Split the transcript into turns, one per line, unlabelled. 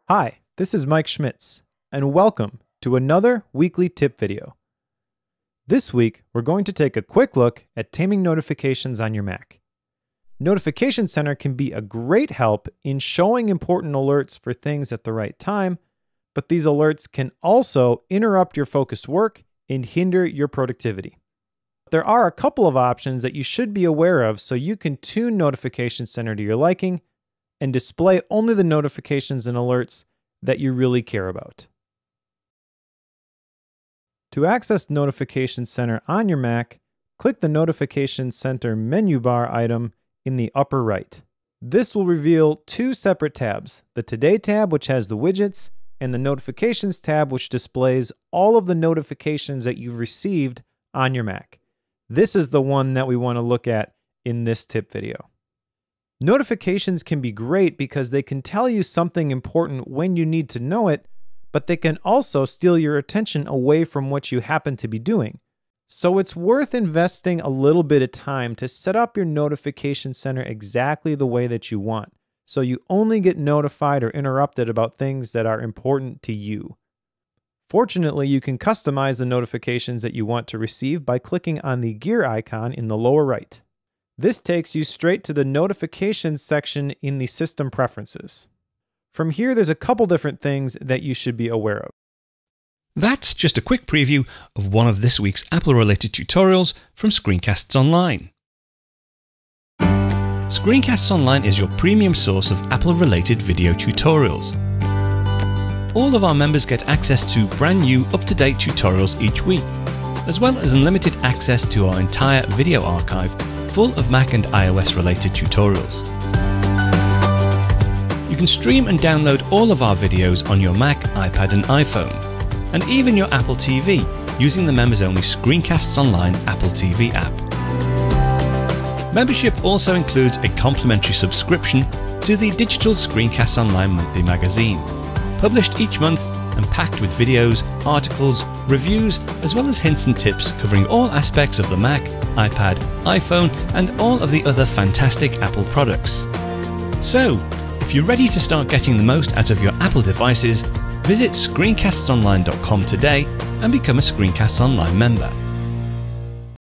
Hi, this is Mike Schmitz, and welcome to another weekly tip video. This week, we're going to take a quick look at taming notifications on your Mac. Notification Center can be a great help in showing important alerts for things at the right time, but these alerts can also interrupt your focused work and hinder your productivity. There are a couple of options that you should be aware of so you can tune Notification Center to your liking and display only the notifications and alerts that you really care about. To access Notification Center on your Mac, click the Notification Center menu bar item in the upper right. This will reveal two separate tabs, the Today tab, which has the widgets, and the Notifications tab, which displays all of the notifications that you've received on your Mac. This is the one that we want to look at in this tip video. Notifications can be great because they can tell you something important when you need to know it, but they can also steal your attention away from what you happen to be doing. So it's worth investing a little bit of time to set up your Notification Center exactly the way that you want, so you only get notified or interrupted about things that are important to you. Fortunately, you can customize the notifications that you want to receive by clicking on the gear icon in the lower right. This takes you straight to the Notifications section in the System Preferences. From here, there's a couple different things that you should be aware of.
That's just a quick preview of one of this week's Apple-related tutorials from ScreenCastsOnline. ScreenCastsOnline is your premium source of Apple-related video tutorials. All of our members get access to brand new, up-to-date tutorials each week, as well as unlimited access to our entire video archive full of Mac and iOS related tutorials. You can stream and download all of our videos on your Mac, iPad and iPhone, and even your Apple TV using the members-only ScreenCastsOnline Apple TV app. Membership also includes a complimentary subscription to the digital ScreenCastsOnline monthly magazine, published each month and packed with videos, articles, reviews, as well as hints and tips covering all aspects of the Mac, iPad, iPhone, and all of the other fantastic Apple products. So, if you're ready to start getting the most out of your Apple devices, visit ScreenCastsOnline.com today and become a ScreenCastsOnline member.